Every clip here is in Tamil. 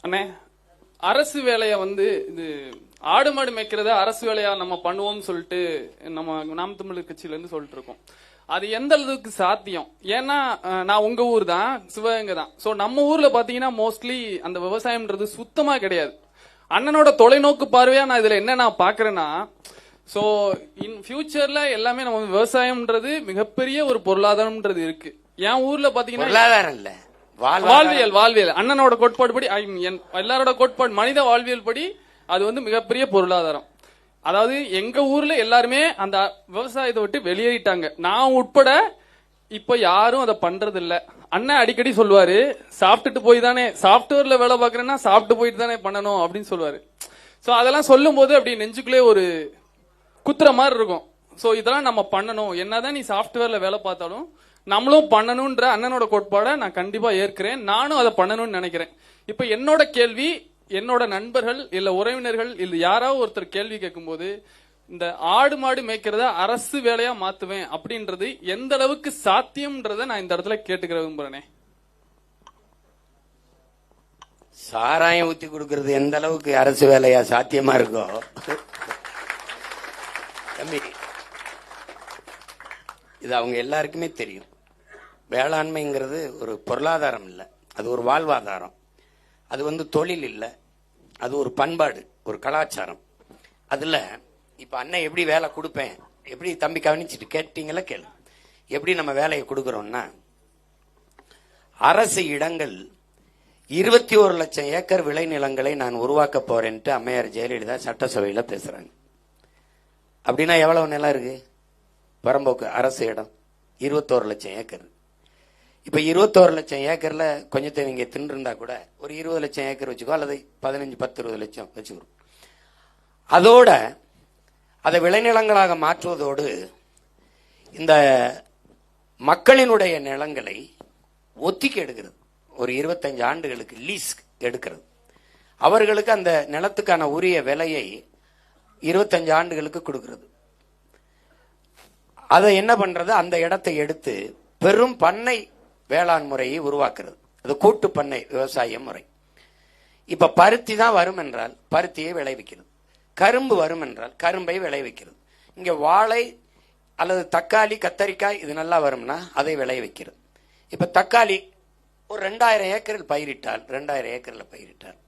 அண்ணே, அரசு வேலைய இது ஆடு மாடு மேய்க்கிறத அரசு வேலையா நம்ம பண்ணுவோம்னு சொல்லிட்டு நம்ம நாம் தமிழர் கட்சியில இருந்து சொல்லிட்டு இருக்கோம். அது எந்த அளவுக்கு சாத்தியம்? ஏன்னா நான் உங்க ஊர் தான், சிவகங்கை தான். சோ நம்ம ஊர்ல பாத்தீங்கன்னா மோஸ்ட்லி அந்த விவசாயம்ன்றது சுத்தமா கிடையாது. அண்ணனோட தொலைநோக்கு பார்வையா நான் இதுல என்ன நான் பாக்குறேன்னா, சோ இன் ஃபியூச்சர்ல எல்லாமே நம்ம விவசாயம்ன்றது மிகப்பெரிய ஒரு பொருளாதாரம்ன்றது இருக்கு. என் ஊர்ல பாத்தீங்கன்னா பொருளாதாரம் இல்ல, வாழ்வியல் அண்ணனோட கோட்பாடு படி, எல்லாரோட கோட்பாடு மனித வாழ்வியல் படி அது மிகப்பெரிய பொருளாதாரம். அதாவது எங்க ஊர்ல எல்லாருமே அந்த விவசாயத்தை விட்டு வெளியேறிட்டாங்க, நான் உட்பட. இப்ப யாரும் அதை பண்றது இல்ல. அண்ணன் அடிக்கடி சொல்லுவாரு, சாப்பிட்டுட்டு போய் தானே, சாப்ட்வேர்ல வேலை பாக்குறேன்னா சாப்பிட்டு போயிட்டு தானே பண்ணணும் அப்படின்னு சொல்லுவாரு. சோ அதெல்லாம் சொல்லும் போது அப்படி நெஞ்சுக்குள்ளே ஒரு குத்துற மாதிரி இருக்கும். சோ இதெல்லாம் நம்ம பண்ணணும், என்னதான் நீ சாப்ட்வேர்ல வேலை பார்த்தாலும் நம்மளும் பண்ணணும்ன்ற அண்ணனோட கோட்பாட நான் கண்டிப்பா ஏற்கிறேன். நானும் அதை பண்ணணும்னு நினைக்கிறேன். இப்ப என்னோட கேள்வி, என்னோட நண்பர்கள் இல்ல உறவினர்கள் இல்ல யாராவது ஒருத்தர் கேள்வி கேட்கும் போது, இந்த ஆடு மாடு மேய்க்கிறத அரசு வேலையா மாத்துவேன் அப்படின்றது எந்த அளவுக்கு சாத்தியம்ன்றத நான் இந்த இடத்துல கேட்டுக்கிற விரும்புறேனே. சாராயம் ஊத்தி கொடுக்கறது எந்த அளவுக்கு அரசு வேலையா சாத்தியமா இருக்கோ தம்பி, இது அவங்க எல்லாருக்குமே தெரியும். வேளாண்மைங்கிறது ஒரு பொருளாதாரம் இல்லை, அது ஒரு வாழ்வாதாரம். அது தொழில் இல்லை, அது ஒரு பண்பாடு, ஒரு கலாச்சாரம். அதுல இப்ப அண்ணன் எப்படி வேலை கொடுப்பேன், எப்படி தம்பி கவனிச்சுட்டு கேட்டீங்களா கேளு. எப்படி நம்ம வேலையை கொடுக்கறோம்னா, அரசு இடங்கள் 21 லட்சம் ஏக்கர் விளைநிலங்களை நான் உருவாக்க போறேன்ட்டு அம்மையார் ஜெயலலிதா சட்டசபையில பேசுறாங்க. அப்படின்னா எவ்வளவு நிலம் இருக்கு பரம்போக்கு அரசு இடம்? 21 லட்சம் ஏக்கர். இப்ப 21 லட்சம் ஏக்கர்ல கொஞ்சத்தை நீங்க தின்றுந்தா கூட ஒரு 20 லட்சம் ஏக்கர் வச்சுக்கோ, அல்லது 15-10-20 லட்சம் வச்சுக்கிறோம். அதோட அதை விளைநிலங்களாக மாற்றுவதோடு இந்த மக்களினுடைய நிலங்களை ஒத்திக்கி எடுக்கிறது. ஒரு 25 ஆண்டுகளுக்கு லீஸ் எடுக்கிறது. அவர்களுக்கு அந்த நிலத்துக்கான உரிய விலையை 25 ஆண்டுகளுக்கு கொடுக்கிறது. அதை என்ன பண்றது, அந்த இடத்தை எடுத்து பெரும் பண்ணை வேளாண் முறையை உருவாக்குறது. அது கூட்டு பண்ணை விவசாய முறை. இப்ப பருத்தி தான் வரும் என்றால் பருத்தியை விளைவிக்கிறது, கரும்பு வரும் என்றால் கரும்பை விளைவிக்கிறது. இங்க வாழை அல்லது தக்காளி கத்தரிக்காய் இது நல்லா வரும்னா அதை விளைவிக்கிறது. இப்ப தக்காளி ஒரு 2000 ஏக்கரில் பயிரிட்டால் 2000 ஏக்கர்ல பயிரிட்டால்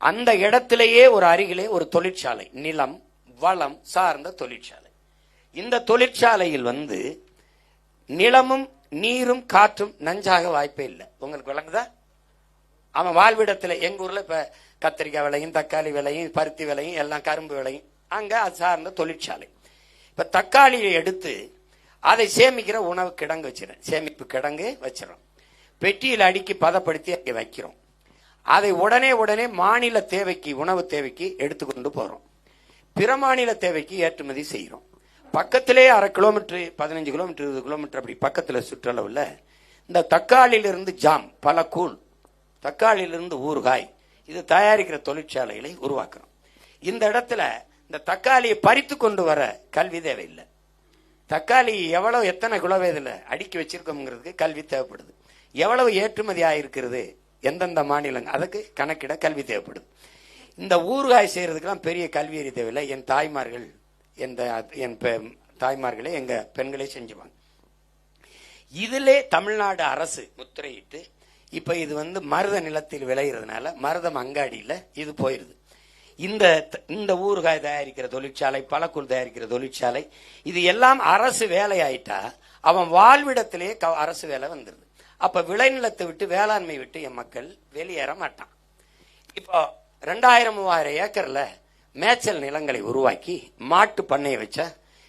அந்த இடத்திலேயே ஒரு அருகிலே ஒரு தொழிற்சாலை, நிலம் வளம் சார்ந்த தொழிற்சாலை. இந்த தொழிற்சாலையில் நிலமும் நீரும் காற்றும் நஞ்சாக வாய்ப்பே இல்லை. உங்களுக்கு விளங்குதா? அவன் வாழ்விடத்துல எங்க ஊர்ல இப்ப கத்திரிக்காய் விலையும் தக்காளி விலையும் பருத்தி விலையும் எல்லாம் கரும்பு விலையும் அங்க அது சார்ந்த தொழிற்சாலை. இப்ப தக்காளியை எடுத்து அதை சேமிக்கிற உணவு கிடங்கு வச்சிடறோம், சேமிப்பு கிடங்கு வச்சிடறோம், பெட்டியில் அடுக்கி பதப்படுத்தி அங்கே வைக்கிறோம். அதை உடனே மாநில தேவைக்கு, உணவு தேவைக்கு எடுத்துக்கொண்டு போறோம். பிற மாநில தேவைக்கு ஏற்றுமதி செய்யறோம். பக்கத்திலே 1/2 கிலோமீட்டர் 15 கிலோமீட்டர் 20 கிலோமீட்டர் அப்படி பக்கத்துல சுற்றளவுல இந்த தக்காளியிலிருந்து ஜாம், பல கூழ், தக்காளியிலிருந்து ஊறுகாய் இது தயாரிக்கிற தொழிற்சாலைகளை உருவாக்குறோம். இந்த இடத்துல இந்த தக்காளியை பறித்து கொண்டு வர கல்வி தேவையில்லை. தக்காளி எவ்வளவு எத்தனை கிலோவேதில் அடுக்கி வச்சிருக்கோங்கிறதுக்கு கல்வி தேவைப்படுது. எவ்வளவு ஏற்றுமதி ஆயிருக்கிறது எந்தெந்த மாநிலங்கள் அதுக்கு கணக்கிட கல்வி தேவைப்படுது. இந்த ஊறுகாய் செய்யறதுக்கெல்லாம் பெரிய கல்வி அறிய தேவையில்லை. என் தாய்மார்கள் என் தாய்மார்களே எங்க பெண்களே செஞ்சுவாங்க. இதிலே தமிழ்நாடு அரசு முத்திரையிட்டு இப்ப இது மருத நிலத்தில் விளைகிறதுனால மருதம் அங்காடியில இது போயிருது. இந்த ஊறுகாய் தயாரிக்கிற தொழிற்சாலை, பழக்கூழ் தயாரிக்கிற தொழிற்சாலை, இது எல்லாம் அரசு வேலை ஆயிட்டா அவன் வாழ்விடத்திலே அரசு வேலை வந்துருது. அப்ப விளைநிலத்தை விட்டு வேளாண்மை விட்டு என் மக்கள் வெளியேற மாட்டான். இப்போ 2000-3000 ஏக்கர்ல மேய்ச்சல் நிலங்களை உருவாக்கி மாட்டு பண்ணையை வச்சா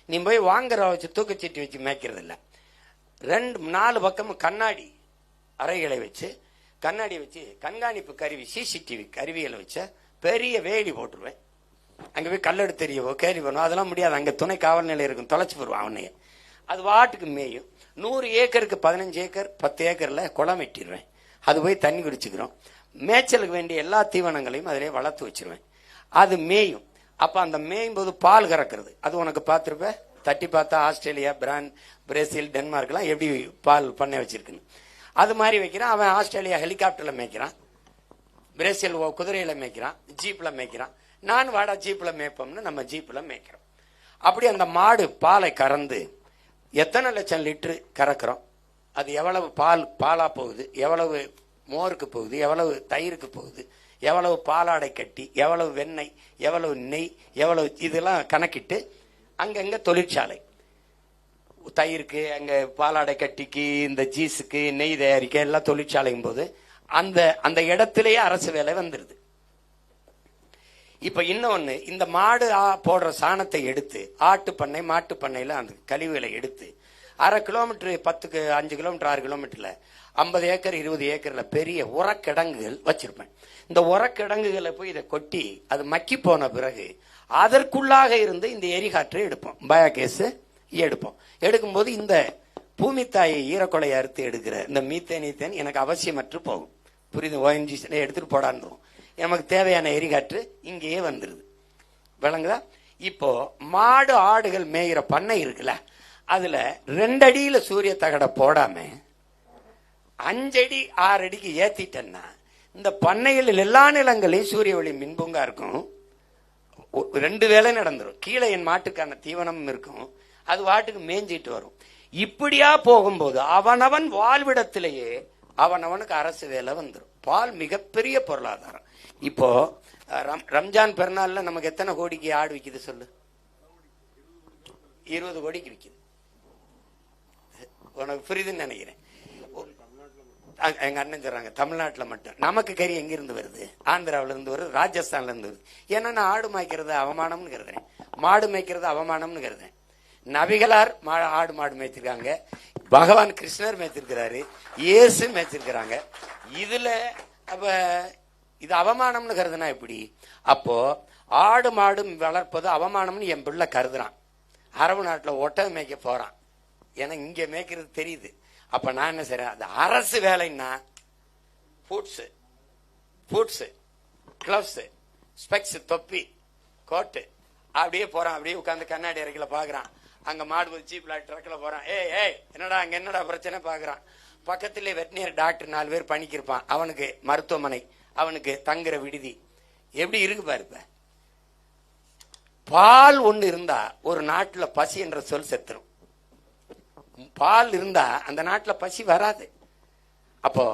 நீ போய் வாங்குற வச்சு தூக்கச்சீட்டி வச்சு மேய்க்கிறது இல்ல. 2-4 பக்கமும் கண்ணாடி அறைகளை வச்சு கண்காணிப்பு கருவி, சிசிடிவி கருவிகளை வச்ச பெரிய வேலி போட்டுருவேன். அங்க போய் கல்லெடு தெரியவோ கேள்வி பண்ணுவோம், அதெல்லாம் முடியாது. அங்க துணை காவல் நிலையம் இருக்கும், தொலைச்சு போடுவான் அவனையே. அது வாட்டுக்கு மேயும். 100 ஏக்கருக்கு 15 ஏக்கர் 10 ஏக்கர்ல குளம் வெட்டிடுவேன். அது போய் தண்ணி குடிச்சுக்கிறோம். மேய்ச்சலுக்கு வேண்டிய எல்லா தீவனங்களையும் அதிலே வளர்த்து வச்சிருவேன். அது மேயும். அப்ப அந்த மேயும் போது பால் கறக்கிறது. அது உனக்கு பார்த்துருப்ப, தட்டி பார்த்தா ஆஸ்திரேலியா, பிரேசில், டென்மார்க் எல்லாம் எப்படி பால் பண்ணை வச்சிருக்குன்னு. அது மாதிரி வைக்கிறான். அவன் ஆஸ்திரேலியா ஹெலிகாப்டர்ல மேய்க்கிறான். பிரேசில் குதிரையில மேய்க்கிறான், ஜீப்ல மேய்க்கிறான். நான் வாடா ஜீப்ல மேய்ப்போம்னு நம்ம ஜீப்ல மேய்க்கிறோம். அப்படி அந்த மாடு பாலை கறந்து எத்தனை லட்சம் லிட்டரு கறக்கிறோம், அது எவ்வளவு பாலா போகுது, எவ்வளவு மோருக்கு போகுது, எவ்வளவு தயிருக்கு போகுது, எவ்வளவு பாலாடை கட்டி, எவ்வளவு வெண்ணெய், எவ்வளவு நெய், எவ்வளவு இதெல்லாம் கணக்கிட்டு அங்கங்க தொழிற்சாலை தயிருக்கு, அங்க பாலாடை கட்டிக்கு, இந்த ஜீஸுக்கு, நெய் தயாரிக்க எல்லாம் தொழிற்சாலையும் போது அந்த அந்த இடத்திலேயே அரசு வேலை வந்துருது. இப்ப இன்னொன்னு, இந்த மாடு போடுற சாணத்தை எடுத்து ஆட்டு பண்ணை மாட்டு பண்ணையில அந்த கழிவுகளை எடுத்து 1/2 கிலோமீட்டர் 5 கிலோமீட்டர் 6 கிலோமீட்டர்ல 50 ஏக்கர் 20 ஏக்கர்ல பெரிய உரக்கிடங்குகள் வச்சிருப்பேன். இந்த உரக்கிடங்குகளை போய் இதை கொட்டி அது மக்கி போன பிறகு அதற்குள்ளாக இருந்து இந்த எரிகாற்றை எடுப்போம், பயோகேஸ் எடுப்போம். எடுக்கும்போது இந்த பூமி தாயை ஈரக்கொலை அறுத்து எடுக்கிற இந்த மீத்தேன் எனக்கு அவசியமற்று போகும். புரியுது? ONGC எடுத்துட்டு போடான்னு நமக்கு தேவையான எரிகாற்று இங்கேயே வந்துருது. விளங்குதா? இப்போ மாடு ஆடுகள் மேய்கிற பண்ணை இருக்குல்ல, அதுல 2 அடியில சூரிய தகட போடாம 5 அடி 6 அடிக்கு ஏத்திட்டேன்னா இந்த பண்ணையில் எல்லா நிலங்களையும் சூரிய ஒளி மின்பூங்கா இருக்கும். 2 வேலை நடந்துரும். கீழே என் மாட்டுக்கான தீவனம் இருக்கும், அது வாட்டுக்கு மேய்ஞ்சிட்டு வரும். இப்படியா போகும்போது அவனவன் வாழ்விடத்திலேயே அவனவனுக்கு அரசு வேலை வந்துடும். பால் மிகப்பெரிய பொருளாதாரம். இப்போ ரம்ஜான் பெருநாள்ல நமக்கு எத்தனை கோடிக்கு ஆடு விக்குது சொல்லு? 20 கோடிக்கு விக்குது. உனக்கு புரியுதுன்னு நினைக்கிறேன். எங்க அண்ணன் சொல்றாங்க தமிழ்நாட்டில் மட்டும். நமக்கு கறி எங்கிருந்து வருது? ஆந்திராவில இருந்து வருது, ராஜஸ்தான்ல இருந்து வருது. ஏன்னா நான் ஆடு மேய்க்கிறது அவமானம்னு கருதுறேன், மாடு மேய்க்கிறது அவமானம்னு கருதுறேன். நபிகளார் ஆடு மாடு மேய்ச்சிருக்காங்க, பகவான் கிருஷ்ணர் மேய்ச்சிருக்கிறாரு, இயேசு மேய்ச்சிருக்கிறாங்க. இதுல அப்ப இது அவமானம்னு கருதுனா எப்படி? அப்போ ஆடு மாடு வளர்ப்பது அவமானம்னு என் பிள்ளை கருதுறான். அரபு நாட்டில் ஒட்டகம் மேய்க்க போறான், ஏன்னா இங்க மேய்க்கிறது தெரியுது. அப்ப நான் என்ன செய்றேன், அது அரசு வேலைன்னா பூட்ஸ் கிளவ்ஸ் ஸ்பெக்ஸ் தொப்பி கோட்டு அப்படியே போறான். அப்படியே உட்காந்து கண்ணாடி அறையில பாக்குறான். அங்க மாடு ஜீப்ல ட்ரக்ல போறான். ஏய் என்னடா அங்க என்னடா பிரச்சனை பாக்குறான். பக்கத்திலே வெட்டினியர் டாக்டர் 4 பேர் பணிக்கிருப்பான். அவனுக்கு மருத்துவமனை, அவனுக்கு தங்குற விடுதி. எப்படி இருக்கு பாருப்ப. பால் ஒண்ணு இருந்தா ஒரு நாட்டுல பசி என்ற சொல் செத்துரும். பால் இருந்தா அந்த நாட்டுல பசி வராது. அப்போ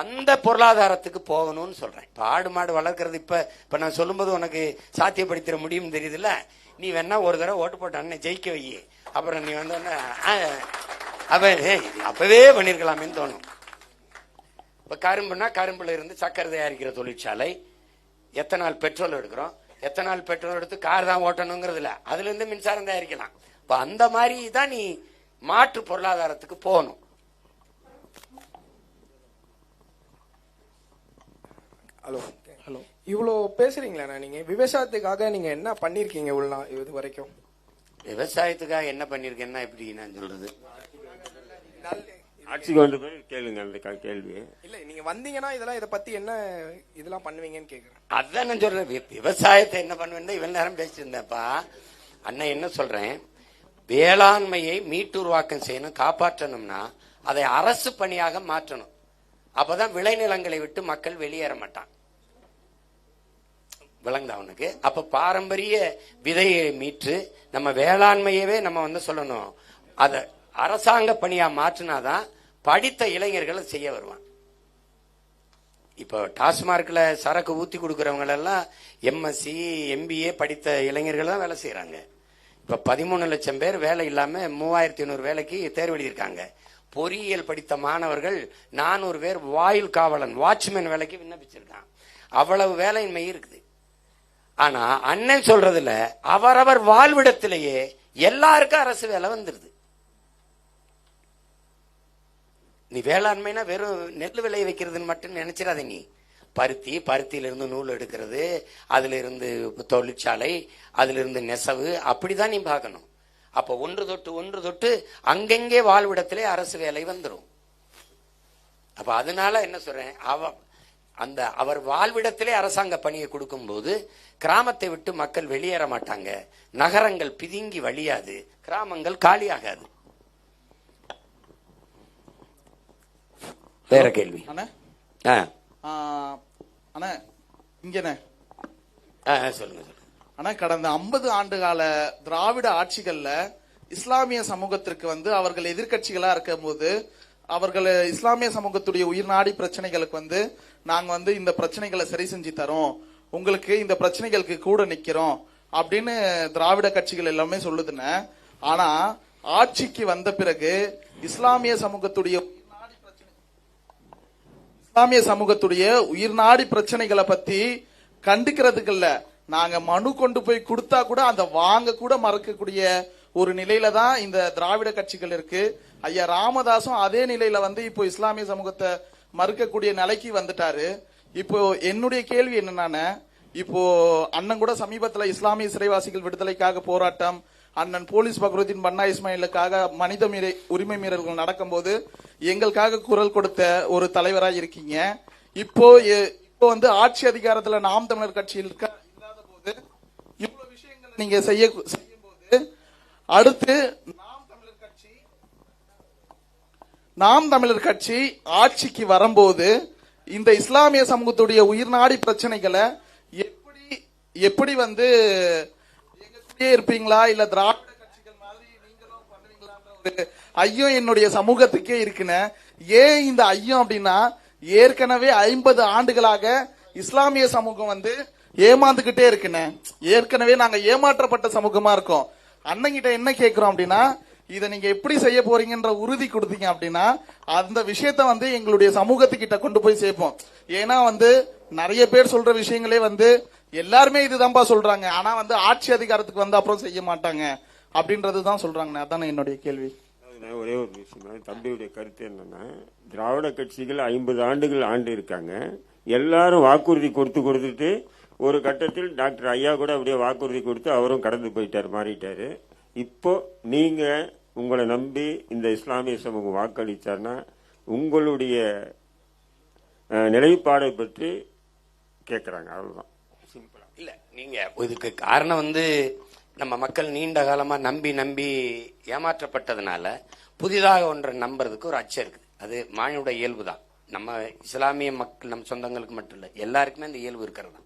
அந்த பொருளாதாரத்துக்கு போகணும்னு சொல்றேன். இப்ப ஆடு மாடு வளர்க்கறது இப்ப நான் சொல்லும்போது உனக்கு சாத்தியப்படுத்திட முடியும் தெரியுதுல்ல. நீ வேணா ஒரு தடவை ஓட்டு போட்ட அண்ணன் ஜெயிக்க வை, அப்புறம் நீ வந்து அப்பவே பண்ணிருக்கலாமேன்னு தோணும். இப்ப கரும்புனா கரும்புல இருந்து சக்கரை தயாரிக்கிற தொழிற்சாலை, எத்தனால் பெட்ரோல் எடுக்கிறோம், எத்தனால் பெட்ரோல் எடுத்து கார் தான் ஓட்டணுங்கிறது இல்ல, அதுல இருந்து மின்சாரம் தயாரிக்கலாம். இப்ப அந்த மாதிரி தான் நீ மாற்று பொருளாதாரத்துக்கு போகணும். ஹலோ, இவ்வளோ பேசுறீங்களா? நீங்க விவசாயத்துக்காக நீங்க என்ன பண்ணிருக்கீங்க இது வரைக்கும்? விவசாயத்துக்காக என்ன பண்ணிருக்கேன்னா எப்படி நான் சொல்றது? ஆட்சிக்கு வந்த பிறகு கேளுங்க அந்த கேள்வி. இல்ல நீங்க வந்தீங்கன்னா இதை பத்தி என்ன இதெல்லாம் பண்ணுவீங்கன்னு கேக்குறேன். அதான் நான் சொல்றேன், விவசாயத்தை என்ன பண்ணுவேன் இவ்வளவு நேரம் பேசிட்டு இருந்தேன்ப்பா. அண்ணன் என்ன சொல்றேன், வேளாண்மையை மீட்டுருவாக்கம் செய்யணும், காப்பாற்றணும்னா அதை அரசு பணியாக மாற்றணும். அப்பதான் விளைநிலங்களை விட்டு மக்கள் வெளியேற மாட்டான். விளங்குதா அவனுக்கு? அப்ப பாரம்பரிய விதையை மீட்டு நம்ம வேளாண்மையவே நம்ம வந்து சொல்லணும், அத அரசாங்க பணியா மாற்றினாதான் படித்த இளைஞர்களை செய்ய வருவான். இப்போ டாஸ்மார்க்ல சரக்கு ஊத்தி கொடுக்கறவங்க எல்லாம் MSc MBA படித்த இளைஞர்கள் தான் வேலை செய்யறாங்க. இப்ப 13 லட்சம் பேர் வேலை இல்லாம 3500 வேலைக்கு தேர்வு எழுதியிருக்காங்க. பொறியியல் படித்த மாணவர்கள் 400 பேர் வாயில் காவலன் வாட்ச்மேன் வேலைக்கு விண்ணப்பிச்சிருக்கான். அவ்வளவு வேலையின்மை இருக்குது. ஆனா அண்ணன் சொல்றதுல அவரவர் வாழ்விடத்திலேயே எல்லாருக்கும் அரசு வேலை வந்துருது. நீ வேளாண்மைனா வெறும் நெல் விளைய வைக்கிறதுன்னு மட்டும் நினைச்சிடாத. நீ பருத்தியிலிருந்து நூல் எடுக்கிறது, அதுல இருந்து தொழிற்சாலை, அதுல இருந்து நெசவு, அப்படிதான் நீ பார்க்கணும். அப்ப ஒன்று தொட்டு அங்கங்கே வாழ்விடத்திலே அரசு வேலை வந்துடும். அப்ப அதனால என்ன சொல்றேன், அவர் வாழ்விடத்திலே அரசாங்க பணியை கொடுக்கும் போது கிராமத்தை விட்டு மக்கள் வெளியேற மாட்டாங்க, நகரங்கள் பிதுங்கி வழியாது, கிராமங்கள் காலியாகாது. வேற கேள்வி? ஆனா இங்கன சொல்லுங்க சொல்லுங்க. ஆனா கடந்த 50 ஆண்டு கால திராவிட ஆட்சிகள்ல இஸ்லாமிய சமூகத்திற்கு அவர்கள் எதிர்க்கட்சிகளா இருக்கும் போது அவர்கள் இஸ்லாமிய சமூகத்துடைய உயிர்நாடி பிரச்சனைகளுக்கு நாங்க இந்த பிரச்சனைகளை சரி செஞ்சு தரோம், உங்களுக்கு இந்த பிரச்சனைகளுக்கு கூட நிக்கிறோம் அப்படின்னு திராவிட கட்சிகள் எல்லாமே சொல்லுதுன்னு. ஆனா ஆட்சிக்கு வந்த பிறகு இஸ்லாமிய சமூகத்துடைய உயிர்நாடி பிரச்சனைகளை பத்தி கண்டுக்கிறதுக்கு இல்ல, நாங்க மனு கொண்டு போய் கொடுத்தா கூட அந்த வாங்க கூட மறக்கக்கூடிய ஒரு நிலையில தான் இந்த திராவிட கட்சிகள் இருக்கு. ஐயா ராமதாசும் அதே நிலையில இப்போ இஸ்லாமிய சமூகத்தை மறுக்கக்கூடிய நிலைக்கு வந்துட்டாரு. இப்போ என்னுடைய கேள்வி என்னன்னா, இப்போ அண்ணன் கூட சமீபத்துல இஸ்லாமிய சிறைவாசிகள் விடுதலைக்காக போராட்டம், அண்ணன் போலீஸ் பக்ருதீன் பன்னா இஸ்மாயிலுக்காக மனித உரிமை மீறல்கள் நடக்கும்போது எங்களுக்காக குரல் கொடுத்த ஒரு தலைவராக இருக்கீங்க. இப்போ ஆட்சி அதிகாரத்துல நாம் தமிழர் கட்சி இல்லாத போது இவ்வளவு விஷயங்களை நீங்க செய்யும் போது அடுத்து நாம் தமிழர் கட்சி ஆட்சிக்கு வரும்போது இந்த இஸ்லாமிய சமூகத்துடைய உயிர்நாடி பிரச்சனைகளை எப்படி எங்க இருப்பீங்களா இல்ல திராவிட கட்சிகள் மாதிரி நீங்களும் பண்ணுவீங்களான்ற ஒரு ஐயம் என்னுடைய சமூகத்துக்கே இருக்குன்னு. ஏன் இந்த ஐயம் அப்படின்னா, ஏற்கனவே 50 ஆண்டுகளாக இஸ்லாமிய சமூகம் ஏமாந்துகிட்டே இருக்குன்னு. ஏற்கனவே நாங்க ஏமாற்றப்பட்ட சமூகமா இருக்கோம். அண்ணங்கிட்ட என்ன கேட்கிறோம் அப்படின்னா, இதை நீங்க எப்படி செய்ய போறீங்கன்ற உறுதி கொடுத்தீங்க அப்படின்னா அந்த விஷயத்த எங்களுடைய சமூகத்துக்கிட்ட கொண்டு போய் சேர்ப்போம். ஏன்னா நிறைய பேர் சொல்ற விஷயங்களே எல்லாருமே இதுதான்பா சொல்றாங்க, ஆனா ஆட்சி அதிகாரத்துக்கு அப்புறம் செய்ய மாட்டாங்க அப்படின்றதுதான் சொல்றாங்க. அதான என்னுடைய கேள்வி. ஒரே ஒரு விஷயம், தம்பியுடைய கருத்து என்னன்னா, திராவிட கட்சிகள் 50 ஆண்டுகள் ஆண்டு இருக்காங்க. எல்லாரும் வாக்குறுதி கொடுத்துட்டு ஒரு கட்டத்தில் டாக்டர் ஐயா கூட அப்படியே வாக்குறுதி கொடுத்து அவரும் கடந்து போயிட்டாரு, மாறிட்டாரு. இப்போ நீங்க உங்களை நம்பி இந்த இஸ்லாமிய சமூகம் வாக்களிச்சார்னா உங்களுடைய நிலைப்பாடை பற்றி கேட்கிறாங்க, அவ்வளவுதான். சிம்பிளா இல்ல, நீங்க இதுக்கு காரணம் நம்ம மக்கள் நீண்ட காலமா நம்பி ஏமாற்றப்பட்டதுனால புதிதாக ஒன்றை நம்புறதுக்கு ஒரு அச்சம் இருக்குது. அது மானுட இயல்பு தான். நம்ம இஸ்லாமிய மக்கள் நம்ம சொந்தங்களுக்கு மட்டும் இல்லை, எல்லாருக்குமே அந்த இயல்பு இருக்கிறது தான்.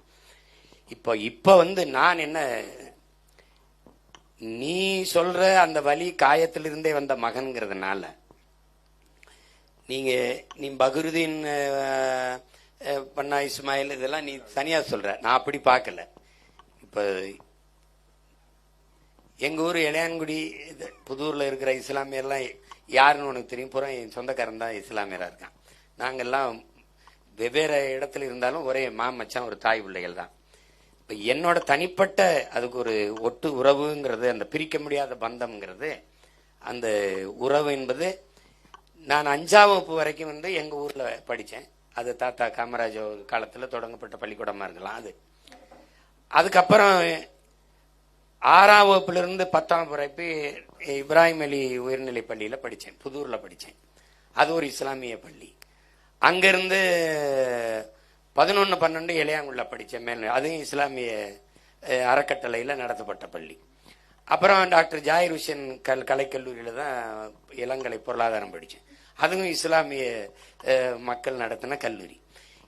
இப்போ நான் என்ன, நீ சொல்ற அந்த வலி காயத்திலிருந்தே வந்த மகன்கிறதுனால நீ பக்ருதீன் பன்னா இஸ்மாயில் இதெல்லாம் நீ தனியா சொல்ற, நான் அப்படி பார்க்கல. இப்ப எங்க ஊர் இளையான்குடி புதூர்ல இருக்கிற இஸ்லாமியர்லாம் யாருன்னு உனக்கு தெரியும், பூரா என் சொந்தக்காரன் தான் இஸ்லாமியரா இருக்கான். நாங்கெல்லாம் வெவ்வேறு இடத்துல இருந்தாலும் ஒரே மாமச்சான், ஒரு தாய் பிள்ளைகள் தான். இப்ப என்னோட தனிப்பட்ட அதுக்கு ஒரு ஒட்டு உறவுங்கிறது, அந்த பிரிக்க முடியாத பந்தம்ங்கிறது, அந்த உறவு என்பது, நான் 5ஆம் வகுப்பு வரைக்கும் எங்க ஊர்ல படிச்சேன். அது தாத்தா காமராஜ் காலத்துல தொடங்கப்பட்ட பள்ளிக்கூடமா இருக்கலாம். அதுக்கப்புறம் 6ஆம் வகுப்புல இருந்து 10ஆம் வகுப்பு இப்ராஹிம் அலி உயர்நிலை பள்ளியில படிச்சேன், புதூர்ல படிச்சேன். அது ஒரு இஸ்லாமிய பள்ளி. அங்கிருந்து 11, 12 இளையாங்குள்ள படித்தேன், மேல் அதுவும் இஸ்லாமிய அறக்கட்டளையில் நடத்தப்பட்ட பள்ளி. அப்புறம் டாக்டர் ஜாகிர் ஹுசேன் கலைக்கல்லூரியில் தான் இளங்கலை பொருளாதாரம் படித்தேன். அதுவும் இஸ்லாமிய மக்கள் நடத்தின கல்லூரி.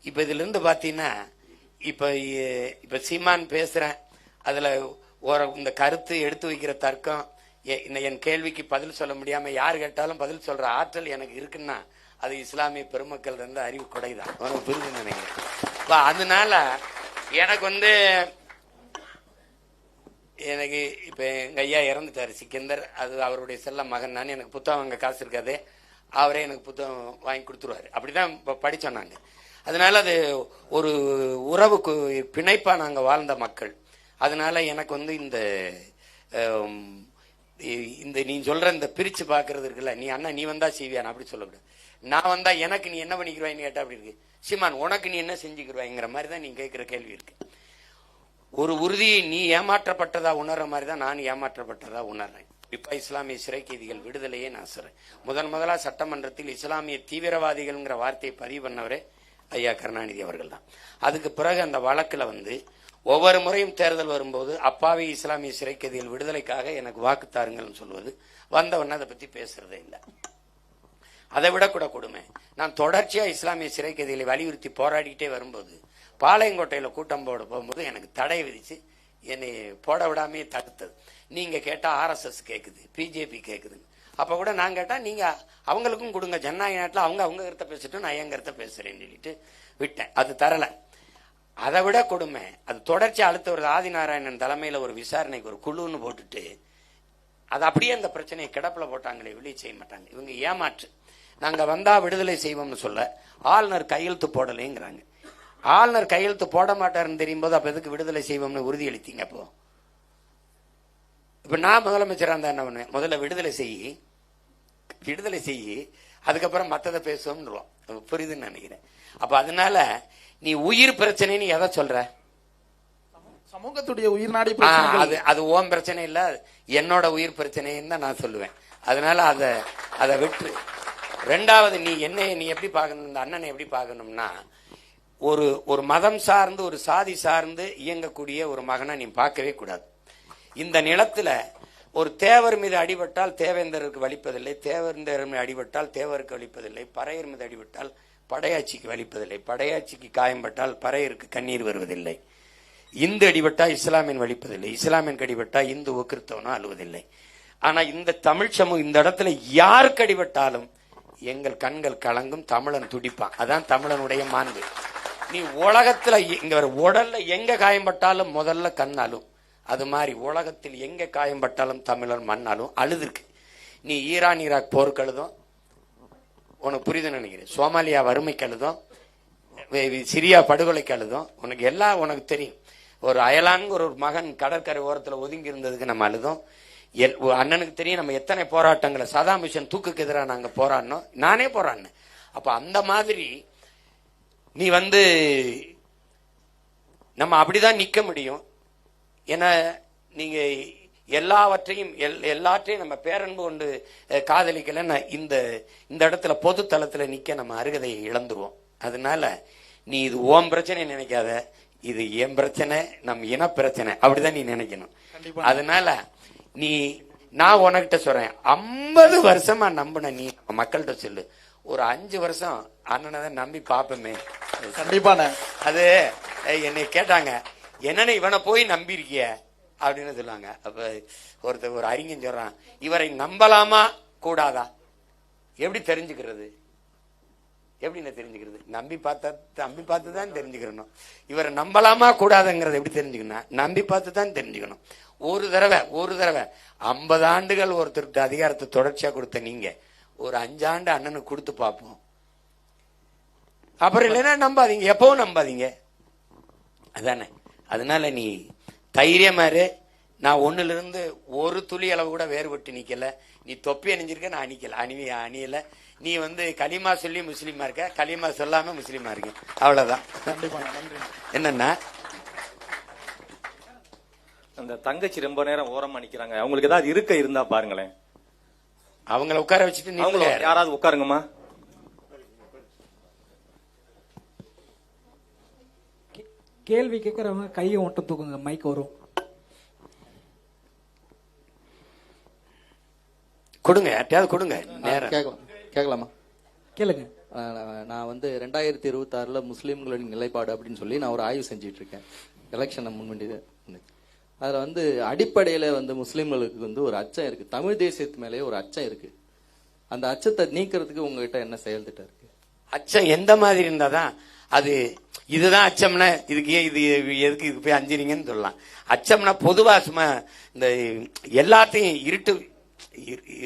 இப்போ இதிலிருந்து பார்த்தீங்கன்னா, இப்போ சீமான் பேசுகிறேன், அதில் இந்த கருத்து எடுத்து வைக்கிற தர்க்கம், என் கேள்விக்கு பதில் சொல்ல முடியாமல் யார் கேட்டாலும் பதில் சொல்கிற ஆற்றல் எனக்கு இருக்குன்னா அது இஸ்லாமிய பெருமக்கள் அறிவு கொடைதான், புரிஞ்சு நினைக்கிறேன். அதனால எனக்கு இப்ப எங்க ஐயா இறந்துட்டாரு, சிக்கந்தர், அது அவருடைய செல்ல மகன். நான் எனக்கு புத்தகம் அங்க காசு இருக்காது, அவரே எனக்கு புத்தகம் வாங்கி கொடுத்துருவாரு. அப்படிதான் படிச்சோம் நாங்க. அதனால அது ஒரு உறவுக்கு பிணைப்பா நாங்க வாழ்ந்த மக்கள். அதனால எனக்கு இந்த நீ சொல்ற இந்த பிரிச்சு பாக்குறது இருக்குல்ல, நீ அண்ணா நீ வந்தா செய்வியா, அப்படி சொல்லக்கூடாது. நான் வந்தா எனக்கு நீ என்ன பண்ணிக்கிறவாயின்னு கேட்டா அப்படி இருக்கு. சீமான் உனக்கு நீ என்ன செஞ்சுக்கிறவாய்ங்கிற மாதிரி தான் நீங்க கேட்கிற கேள்வி இருக்கு. ஒரு உறுதியை நீ ஏமாற்றப்பட்டதா உணர்ற மாதிரி தான் நான் ஏமாற்றப்பட்டதா உணர்றேன். இப்ப இஸ்லாமிய சிறை கைதிகள் விடுதலையே நான் சொல்றேன். முதலா சட்டமன்றத்தில் இஸ்லாமிய தீவிரவாதிகள்ங்கிற வார்த்தையை பதிவு பண்ணவரே ஐயா கருணாநிதி அவர்கள் தான். அதுக்கு பிறகு அந்த வழக்குல ஒவ்வொரு முறையும் தேர்தல் வரும்போது அப்பாவி இஸ்லாமிய சிறை கைதிகள் விடுதலைக்காக எனக்கு வாக்கு தாருங்கள்னு சொல்லுவது, வந்தவன அதை பத்தி பேசுறதே இல்லை. அதை விட கூட கொடுமை. நான் தொடர்ச்சியா இஸ்லாமிய சிறை கைதிகளை வலியுறுத்தி போராடிட்டே வரும்போது பாளையங்கோட்டையில கூட்டம் போட போகும்போது எனக்கு தடை விதிச்சு என்னை போட விடாமே தடுத்தது. நீங்க கேட்டா RSS கேக்குது, பிஜேபி கேக்குது. அப்ப கூட நான் கேட்டா நீங்க அவங்களுக்கும் கொடுங்க, ஜனநாயக நாட்டில் அவங்க கருத்தை பேசிட்டு நான் என் கருத்தை பேசுறேன்னு சொல்லிட்டு விட்டேன். அது தரல. அதை விட கொடுமை, அது தொடர்ச்சி அடுத்த ஒரு ஆதிநாராயணன் தலைமையில ஒரு விசாரணைக்கு ஒரு குழுன்னு போட்டுட்டு அது அப்படியே அந்த பிரச்சனையை கிடப்பில் போட்டாங்களே, வெளியே செய்ய மாட்டாங்க. இவங்க ஏமாற்று. நாங்க வந்தா விடுதலை செய்வோம்னு சொல்ல ஆளுநர் கையெழுத்து போடலைங்கிறாங்க. ஆளுநர் கையெழுத்து போட மாட்டாருன்னு தெரியும் போது அப்ப எதுக்கு விடுதலை செய்வோம்னு உறுதியளித்தீங்க? அப்போ இப்ப நான் முதலமைச்சரா இருந்தா என்ன பண்ணுவேன்? முதல்ல விடுதலை செய்யி அதுக்கப்புறம் மத்ததை பேசுவோம். புரியுதுன்னு நினைக்கிறேன். அப்ப அதனால நீ உயிர் பிரச்சனைன்னு எதை சொல்ற? சமூகத்துடைய உயிர்நாடி பிரச்சனைகள். அது ஓம் பிரச்சனை இல்ல, என்னோட உயிர் பிரச்சனைன்னு தான் நான் சொல்லுவேன். அதனால அதை விட்டு. ரெண்டாவது, நீ எப்படி பார்க்கணும், இந்த அண்ணனை எப்படி பார்க்கணும்னா, ஒரு மதம் சார்ந்து ஒரு சாதி சார்ந்து இயங்கக்கூடிய ஒரு மகனை நீ பார்க்கவே கூடாது. இந்த நிலத்துல ஒரு தேவர் மீது அடிபட்டால் தேவேந்தருக்கு வலிப்பதில்லை, தேவேந்தர் மீது அடிபட்டால் தேவருக்கு வலிப்பதில்லை, பறையர் மீது அடிபட்டால் படையாட்சிக்கு வலிப்பதில்லை, படையாட்சிக்கு காயம்பட்டால் பறையருக்கு கண்ணீர் வருவதில்லை, இந்து அடிபட்டா இஸ்லாமியன் வலிப்பதில்லை, இஸ்லாமியன் அடிபட்டா இந்து கிறிஸ்தவனோ அழுவதில்லை. ஆனா இந்த தமிழ் சமூகம் இந்த இடத்துல யாருக்கு அடிபட்டாலும் எங்கள் கண்கள் கலங்கும், தமிழன் துடிப்பான். அதான் தமிழனுடைய மாண்பு. நீ உலகத்துல இங்க உடல்ல எங்க காயம்பட்டாலும் முதல்ல கண்ணாலும், அது மாதிரி உலகத்தில் எங்க காயம்பட்டாலும் தமிழர் மண்ணாலும் அழுதுருக்கு. நீ ஈராக் போருக்கு அழுதும், உனக்கு புரியுதுன்னு நினைக்கிறேன். சோமாலியா வறுமைக்கு அழுதும், சிரியா படுகொலைக்கு அழுதும், உனக்கு எல்லாம் உனக்கு தெரியும். ஒரு அயலான்கு ஒரு மகன் கடற்கரை ஓரத்துல ஒதுங்கி இருந்ததுக்கு நம்ம அழுதும். அண்ணனுக்கு தெரியும் நம்ம எத்தனை போராட்டங்களை, சதாம் ஹுசேன் தூக்குக்கு எதிராக நாங்க போராடினோம், நானே போராடினேன். அப்ப அந்த மாதிரி நீ நம்ம அப்படிதான் நிக்க முடியும். ஏன்னா நீங்க எல்லாற்றையும் நம்ம பேரன்பு கொண்டு காதலிக்கல, இந்த இடத்துல பொது தளத்துல நிக்க நம்ம அருகதையை இழந்துருவோம். அதனால நீ இது ஓம் பிரச்சனை நினைக்காத, இது என் பிரச்சனை, நம் இன பிரச்சனை, அப்படிதான் நீ நினைக்கணும். அதனால நான் உனக்கிட்ட சொல்றேன், 50 வருஷமா நம்பின நீ மக்கள்கிட்ட சொல்லு, ஒரு 5 வருஷம் அண்ணனை தான் நம்பி பாப்பமே. கண்டிப்பான அது என்னை கேட்டாங்க, என்னன்னு இவனை போய் நம்பி இருக்கிய அப்படின்னு சொல்லுவாங்க. அப்ப ஒரு அறிஞன் சொல்றான், இவரை நம்பலாமா கூடாதா? எப்படி தெரிஞ்சுக்கிறது? நம்பி பார்த்து தான் தெரிஞ்சுக்கணும். இவரை நம்பலாமா கூடாதுங்கிறத எப்படி தெரிஞ்சுக்கணும்? நம்பி பார்த்து தான் தெரிஞ்சுக்கணும். ஒரு தடவை 50 ஆண்டுகள் ஒருத்தருக்கு அதிகாரத்தை தொடர்ச்சியா கொடுத்த நீங்க ஒரு 5 ஆண்டு அண்ணனுக்கு கொடுத்து பார்ப்போம். அப்புறம் இல்லைன்னா நம்பாதீங்க, எப்பவும் நம்பாதீங்க. அதானே. அதனால நீ தைரியமா இரு. நான் ஒண்ணுல இருந்து ஒரு துளி அளவு கூட வேறுபட்டு நிக்கல. நீ தொப்பி அணிஞ்சிருக்க, நான் அணியல. நீ களிமா சொல்லி முஸ்லீமா இருக்க, களிமா சொல்லாம முஸ்லீமா இருக்க, அவ்வளவுதான். என்னன்னா அந்த தங்கச்சி ரொம்ப நேரம் ஓரமா நிக்கிறாங்க, அவங்களுக்கு ஏதாவது இருந்தா பாருங்களேன். அவங்கள உட்கார வச்சுட்டு யாராவது உட்காருங்கம்மா. கேள்வி கேட்கறவங்க கையை ஒட்ட தூக்குங்க, மைக் வரும். கொடுங்க, யார்ட்டையாவது கொடுங்க. கேட்கலாமா? கேளுங்க. நான் 2026 முஸ்லீம்களின் நிலைப்பாடு அப்படின்னு சொல்லி நான் ஒரு ஆய்வு செஞ்சுட்டு இருக்கேன். எலெக்ஷனை முன்வண்டி அதுல அடிப்படையில முஸ்லீம்களுக்கு ஒரு அச்சம் இருக்கு, தமிழ் தேசியத்து மேலேயே ஒரு அச்சம் இருக்கு. அந்த அச்சத்தை நீக்கிறதுக்கு உங்ககிட்ட என்ன செயல் திட்டம் இருக்கு? அச்சம் எந்த மாதிரி இருந்தாதான் அது இதுதான் அச்சம்னா, இதுக்கு எதுக்கு இதுக்கு போய் அஞ்சிரீங்கன்னு சொல்லலாம். அச்சம்னா பொதுவா சும்மா இந்த எல்லாத்தையும்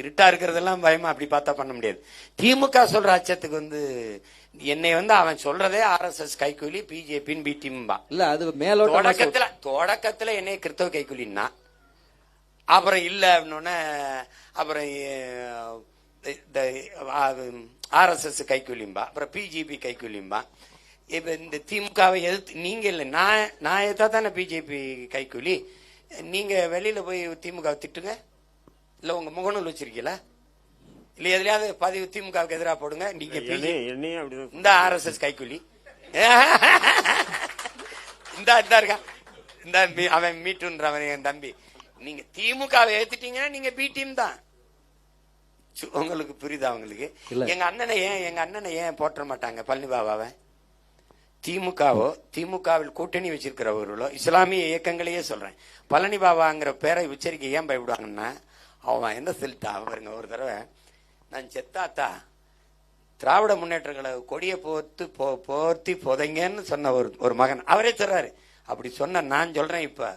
இருட்டா இருக்கிறதெல்லாம் பயமா அப்படி பார்த்தா பண்ண முடியாது. திமுக சொல்ற அச்சத்துக்கு என்னை அவன் சொல்றதே RSS கைக்கூலி, பிஜேபின்னு பிடிம்பா. இல்ல அது மேலோட்ட தொடக்கத்துல என்னை கிறிஸ்தவ கைக்கூலின்னா, அப்புறம் இல்ல அப்படின்னோடனே அப்புறம் RSS கைக்கூலிம்பா, அப்புறம் பிஜேபி கைக்கூலிம்பா. இப்ப இந்த திமுகவை எதிர்த்து நீங்க இல்ல, நான் எதா தானே பிஜேபி கைக்கூலி. நீங்க வெளியில போய் திமுக திட்டுங்க, இல்ல உங்க முகநூல் வச்சிருக்கீங்களா, இல்ல எதுலயாவது பதிவு திமுகவுக்கு எதிராக போடுங்க. நீங்க இந்த RSS கைக்கூலி இந்த இருக்கா, இந்த அவன் மீட்டுன்றவன் என் தம்பி. நீங்க திமுகவை ஏத்துட்டீங்கன்னா நீங்க பி டீம் தான். உங்களுக்கு புரியுதா? உங்களுக்கு இல்ல. எங்க அண்ணனை ஏன் போற்ற மாட்டாங்க பழனி பாபாவை? திமுகவில் கூட்டணி வச்சிருக்கிறவர்களோ இஸ்லாமிய இயக்கங்களையே சொல்றேன், பழனி பாபாங்கிற பேரை உச்சரிக்க ஏன் பயப்படுவாங்கன்னா, அவன் என்ன சொல்லிட்டா பாருங்க. ஒரு தடவை நான் செத்தாத்தா திராவிட முன்னேற்ற கழக கொடியை போர்த்தி புதைங்கன்னு சொன்ன ஒரு மகன் அவரே சொல்றாரு. அப்படி சொன்ன நான் சொல்றேன், இப்ப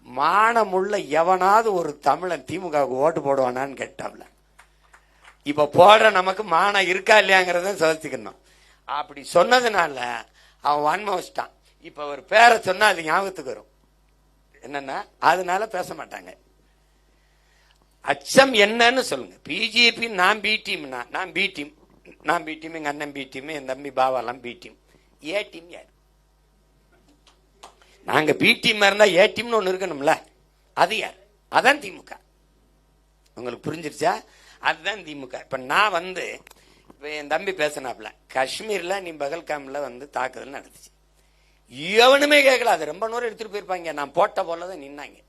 மானமுள்ள எவனாவது ஒரு தமிழன் திமுகவுக்கு ஓட்டு போடுவானான்னு கேட்டாப்ல. இப்ப போடுற நமக்கு மானம் இருக்கா இல்லையாங்கிறத சோதிச்சுக்கணும். அப்படி சொன்னதுனால அவன் வன்மம் வச்சிட்டான். இப்ப ஒரு பேரை சொன்னா அது ஞாபகத்துக்கு வரும். என்னன்னா அதனால பேச மாட்டாங்க. அச்சம் என்னன்னு சொல்லுங்க. பிஜேபி நான் பி டீம்னா நான் பி டீம், எங்க அண்ணன் பி டீம், என் தம்பி பாவாலாம் பி டீம். ஏ டீம் யார்? நாங்க பி டீம் இருந்தா ஏ டீம்னு ஒண்ணு இருக்கணும்ல, அது யார்? அதான் திமுக. உங்களுக்கு புரிஞ்சிருச்சா? அதுதான் திமுக. இப்ப நான் வந்து இப்ப என் தம்பி பேசினாப்ல, காஷ்மீர்ல நீ பகல்காம்ல வந்து தாக்குதல் நடந்துச்சு, எவனுமே கேட்கல. அது ரொம்ப நேரம் எடுத்துட்டு போயிருப்பாங்க. நான் போட்ட போலதான் நின்னாங்க.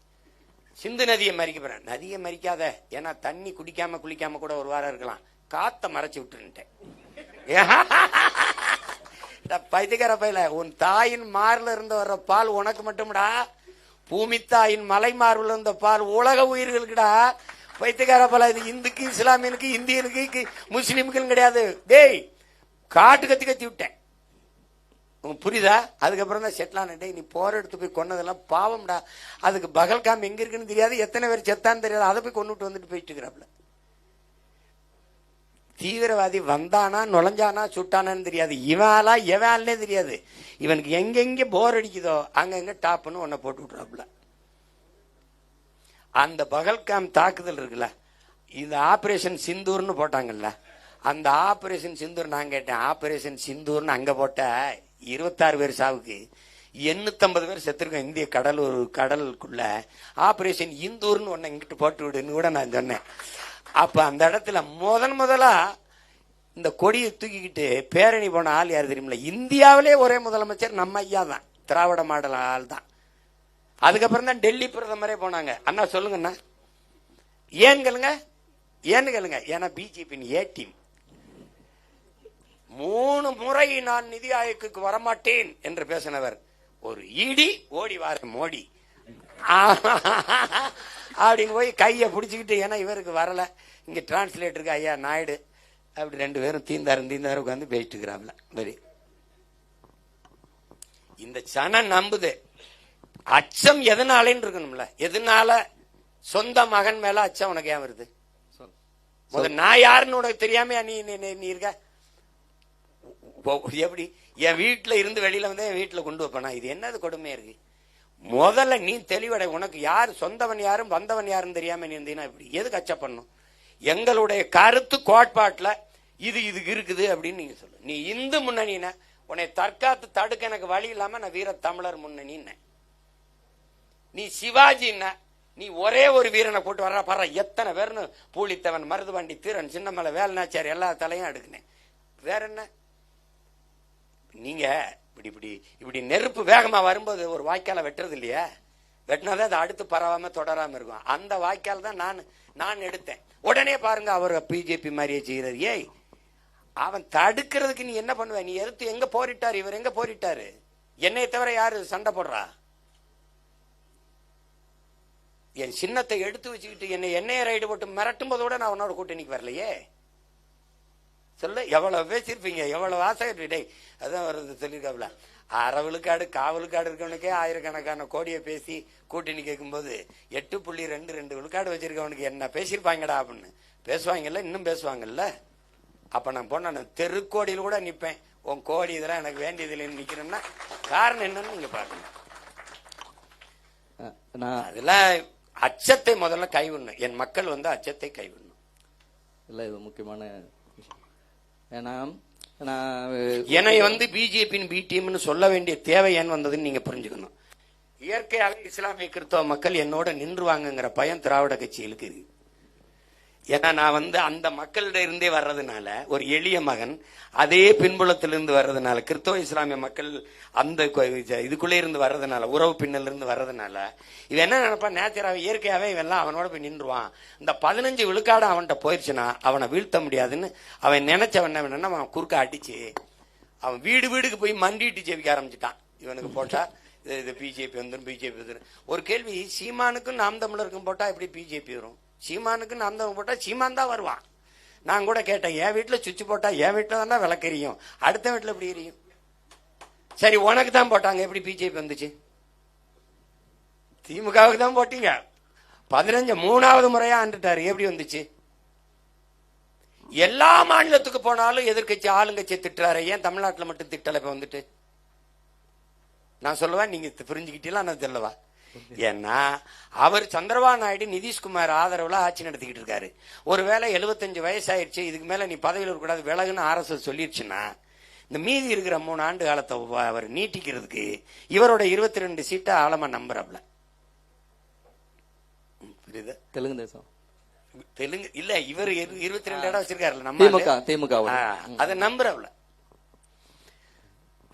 சிந்து நதியை மறிக்க போறேன். நதியை மறிக்காத, ஏன்னா தண்ணி குடிக்காம குளிக்காம கூட ஒரு வாரம் இருக்கலாம், காத்த மறைச்சு விட்டுருட்டேன். பைத்தியக்கார பையில, உன் தாயின் மார்ல இருந்து வர்ற பால் உனக்கு மட்டும்டா, பூமி தாயின் மலை மார்பில் இருந்த பால் உலக உயிர்களுக்குடா. பைத்தியக்கார பல, இது இந்துக்கு இஸ்லாமியனுக்கு இந்தியனுக்கு முஸ்லீமுக்கு கிடையாது. டேய் காட்டு கத்தி கத்தி விட்டேன், புரியுதா? அதுக்கப்புறம் தான் செட்டிலான. டே நீ போற எடுத்து போய் கொன்னதெல்லாம் பாவம்டா, அதுக்கு பகல்காம் எங்க இருக்குன்னு தெரியாது, எத்தனை பேர் செத்தான்னு தெரியாது, அதை போய் கொண்டுட்டு வந்துட்டு போயிட்டு இருக்கிறாப்ல. தீவிரவாதி வந்தானா நுழைஞ்சானா சுட்டானான்னு தெரியாது, இவாளா எவாலே தெரியாது. இவனுக்கு எங்கெங்க போர் அடிக்குதோ அங்கங்க டாப்னு ஒன்ன போட்டு விட்டுறாப்ல. அந்த பகல்காம் தாக்குதல் இருக்குல்ல, இந்த ஆபரேஷன் சிந்தூர்னு போட்டாங்கல்ல, அந்த ஆபரேஷன் சிந்தூர் நான் கேட்டேன், ஆபரேஷன் சிந்தூர்னு அங்க போட்ட 26 பேர் சாவுக்கு 850 பேர் செத்துருக்கோம் இந்திய கடலுக்குள்ள. ஆபரேஷன் இந்தூர்னு ஒன்னு இங்கிட்டு போட்டு விடுன்னு கூட நான் சொன்னேன். அப்ப அந்த இடத்துல முதலா இந்த கொடியை தூக்கிக்கிட்டு பேரணி போன ஆள் யாரு தெரியுமில்ல? இந்தியாவிலே ஒரே முதலமைச்சர் நம்ம ஐயா தான், திராவிட மாடல் ஆள் தான். அதுக்கப்புறம் தான் டெல்லி பிரதமரே போனாங்க. அண்ணா சொல்லுங்கண்ணா, ஏன்னு கேளுங்க. ஏன்னா பிஜேபியின் ஏ டீம் 3 முறை நான் நிதி ஆயோக்கு வரமாட்டேன் என்று பேசினவர் ஒரு இடி ஓடி வார மோடி அப்படின்னு போய் கையை பிடிச்சிக்கிட்டு, ஏன்னா இவருக்கு வரல, இங்க டிரான்ஸ்லேட்டருக்கு ஐயா நாயுடு, அப்படி 2 பேரும் தீந்தாரு உட்காந்து பேசிட்டு இருக்கிறாங்கள. சரி, இந்த சனம் நம்புது. அச்சம் எதனாலேன்னு இருக்கணும்ல. எதனால சொந்த மகன் மேல அச்சம் உனக்கு ஏன் வருது? முதல்ல நான் யாருன்னு உனக்கு தெரியாம நீ இருக்க. எப்படி என் வீட்டுல இருந்து வெளியில வந்து என் வீட்டுல கொண்டு வைப்பனா? இது என்னது கொடுமையா இருக்கு? முதல்ல நீ தெளிவடை. உனக்கு யாரு சொந்தவன் யாரும் வந்தவன் யாருன்னு தெரியாம நீ இருந்தீங்கன்னா இப்படி எதுக்கு அச்சப்படணும்? எங்களுடைய கருத்து கோட்பாட்டுல இது இருக்குது அப்படின்னு நீங்க சொல்லு. நீ இந்து முன்னணின உன்னை தற்காத்து தடுக்க எனக்கு வழி இல்லாம நான் வீர தமிழர் முன்னணின்னு. நீ சிவாஜின்னா நீ ஒரே ஒரு வீரனை போட்டு வர்ற பாரு, எத்தனை பேர்னு பூலித்தவன், மருதுபாண்டி, தீரன், சின்னமலை, வேலுநாச்சியார் எல்லா தலையும் எடுக்கினேன். வேற என்ன? நீங்க இப்படி நெருப்பு வேகமா வரும்போது ஒரு வாய்க்கால வெட்டுறது இல்லையா? வெட்டினாதான் அது அடுத்து பரவாம தொடராம இருக்கும். அந்த வாய்க்கால் தான் நான் எடுத்தேன். உடனே பாருங்க அவர் பிஜேபி மாதிரியே செய்யறது. ஏய், அவன் தடுக்கிறதுக்கு நீ என்ன பண்ணுவ? நீ எதிர்த்து எங்க போரிட்டாரு? இவர் எங்க போரிட்டாரு? என்னை தவிர யாரு சண்டை போடுறா? என் சின்னத்தை எடுத்து வச்சுக்கிட்டு என்னைய ரைடு போட்டு மிரட்டும் போதோட நான் உன்னோட கூட்டணிக்கு வரலையே. சொல்ல எவ்வளவு பேசிருப்பீங்க, எவ்வளவு ஆசை. அதான் வருது சொல்லியிருக்காப்ல, அறவிழுக்காடு காவலுக்காடு இருக்கவனுக்கே ஆயிரக்கணக்கான கோடியை பேசி கூட்டணி கேட்கும் போது 8.22 விழுக்காடு வச்சிருக்கவனுக்கு என்ன பேசியிருப்பாங்கடா அப்படின்னு பேசுவாங்கல்ல, இன்னும் பேசுவாங்கல்ல. அப்ப நான் போன தெருக்கோடியில் கூட நிப்பேன். உன் கோடி இதெல்லாம் எனக்கு வேண்டியதில்லைன்னு நிக்கிறேன்னா காரணம் என்னன்னு நீங்க பாருங்க. அதெல்லாம் அச்சத்தை முதல்ல கைவிடணும். என் மக்கள் வந்து அச்சத்தை கைவிடணும். இல்ல இது முக்கியமான ஏன்னா என்னை வந்து பிஜேபியின் பி டீம்னு சொல்ல வேண்டிய தேவை ஏன் வந்ததுன்னு நீங்க புரிஞ்சுக்கணும். இயற்கையாக இஸ்லாமிய கிறிஸ்தவ மக்கள் என்னோட நின்றுவாங்கங்கிற பயம் திராவிட கட்சிகளுக்கு இருக்கு. ஏன்னா நான் வந்து அந்த மக்களிட இருந்தே வர்றதுனால, ஒரு எளிய மகன் அதே பின்புலத்திலிருந்து வர்றதுனால, கிறிஸ்தவ இஸ்லாமிய மக்கள் அந்த இதுக்குள்ளே இருந்து வர்றதுனால, உறவு பின்னல இருந்து வர்றதுனால, இவன் என்ன நினைப்பான், நேச்சராகவே இயற்கையாவே இவெல்லாம் அவனோட போய் நின்றுவான். இந்த 15 விழுக்காடு அவன்கிட்ட போயிடுச்சுன்னா அவனை வீழ்த்த முடியாதுன்னு அவன் நினைச்சவன் என்ன, அவன் குறுக்க அடிச்சு அவன் வீடு வீடுக்கு போய் மண்டிட்டு ஜெபிக்க ஆரம்பிச்சுட்டான். இவனுக்கு போட்டா இது பிஜேபி வந்துடும், பிஜேபி வந்துடும். ஒரு கேள்வி, சீமானுக்கும் நாம் தமிழருக்கும் போட்டா எப்படி பிஜேபி வரும்? சீமானுக்கு நாம் தமிழ் போட்டா சீமான் தான் வருவான். நான் கூட கேட்டேன், என் வீட்டுல சுவிட்ச் போட்டா என் வீட்டுல தான் விளக்கறியும், அடுத்த வீட்டுல எப்படி எரியும்? சரி, உனக்கு தான் போட்டாங்க, எப்படி பிஜேபி வந்துச்சு? திமுகவுக்கு தான் போட்டீங்க. 15 3வது முறையா ஆண்டுட்டாரு, எப்படி வந்துச்சு? எல்லா மாநிலத்துக்கு போனாலும் எதிர்கட்சி ஆளுங்கட்சியை திட்டுறாரு, ஏன் தமிழ்நாட்டில் மட்டும் திட்டல? இப்ப வந்துட்டு நான் சொல்லுவேன், நீங்க புரிஞ்சுக்கிட்டீங்களா? நான் சொல்லவா? ஏன்னா அவர் சந்திரபாபு நாயுடு நிதிஷ்குமார் ஆதரவுல ஆட்சி நடத்திக்கிட்டு இருக்காரு. ஒருவேளை 75 வயசாயிருச்சு, இதுக்கு மேல நீ பதவியில் இருக்கக்கூடாது, விலகுன்னு RSS சொல்லிருச்சுன்னா, இந்த மீதி இருக்கிற 3 ஆண்டு காலத்தை அவர் நீட்டிக்கிறதுக்கு இவரோட 22 சீட்டை ஆழமா நம்புறப்பல. புரியுது? தெலுங்கு தேசம் தெலுங்கு இல்ல, இவர் 22 இடம் வச்சிருக்காருல்ல, நம்ம திமுக அதை நம்புறவள.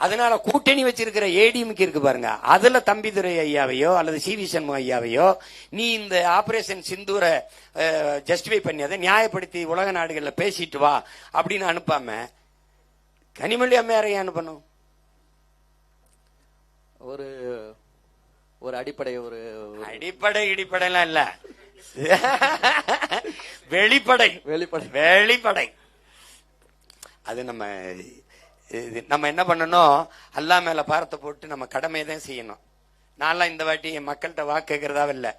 அதனால கூட்டணி வச்சிருக்கிற ஏடிஎம்கே இருக்கு பாருங்க, அதுல தம்பிதுரை ஐயாவையோ அல்லது CV சண்முகம் ஐயாவையோ நீ இந்த ஆபரேஷன் சிந்தூரை ஜஸ்டிஃபை பண்ணி அதை நியாயப்படுத்தி உலக நாடுகள்ல பேசிட்டு வா அப்படின்னு அனுப்பாம கனிமொழி அம்மையாரை அனுப்பணும். ஒரு ஒரு அடிப்படை ஒரு இடிப்படைலாம் இல்ல, வெளிப்படை வெளிப்படை. அது நம்ம என்ன பண்ணணும், அல்லா மேல பாரத்தை போட்டு நம்ம கடமையை தான் செய்யணும். நான்லாம் இந்த வாட்டி என் மக்கள்கிட்ட வாக்கு கேட்கறதா இல்ல,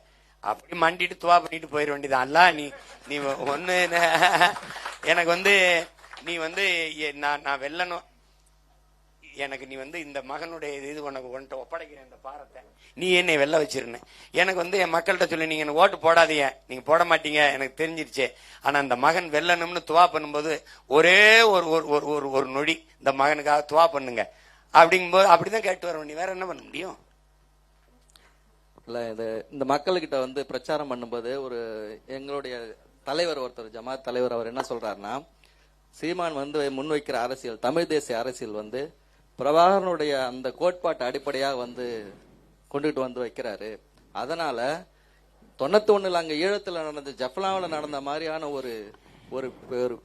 அப்படி மண்டிட்டு துவா பண்ணிட்டு போயிட வேண்டியதான். அல்லா நீ ஒண்ணு எனக்கு வந்து நீ வந்து நான் வெல்லணும், எனக்கு நீ வந்து இந்த மகனுடைய இது உன்கிட்ட ஒப்படைக்கிறேன், இந்த பாரத்தை நீ என்னை வெல்ல வச்சிருந்தேன். எனக்கு வந்து என் மக்கள்கிட்ட சொல்லி, நீங்க எனக்கு ஓட்டு போடாதீங்க, நீங்க போட மாட்டீங்க, எனக்கு தெரிஞ்சிருச்சு. ஆனா இந்த மகன் வெல்லணும்னு துவா பண்ணும்போது ஒரே ஒரு நொடி இந்த மகனுக்காக துவா பண்ணுங்க அப்படிங்கும்போது அப்படிதான் கேட்டு வர வேண்டிய, வேற என்ன பண்ண முடியும்? இல்ல இந்த மக்கள்கிட்ட வந்து பிரச்சாரம் பண்ணும்போது ஒரு எங்களுடைய தலைவர் ஒருத்தர், ஜமாத் தலைவர், அவர் என்ன சொல்றாருன்னா, சீமான் வந்து முன்வைக்கிற அரசியல், தமிழ் தேசிய அரசியல் வந்து பிரபாகரனுடைய அந்த கோட்பாட்டு அடிப்படையாக வந்து கொண்டுகிட்டு வந்து வைக்கிறாரு. அதனால 91 அங்க ஈழத்துல நடந்த, ஜஃப்லாவில் நடந்த மாதிரியான ஒரு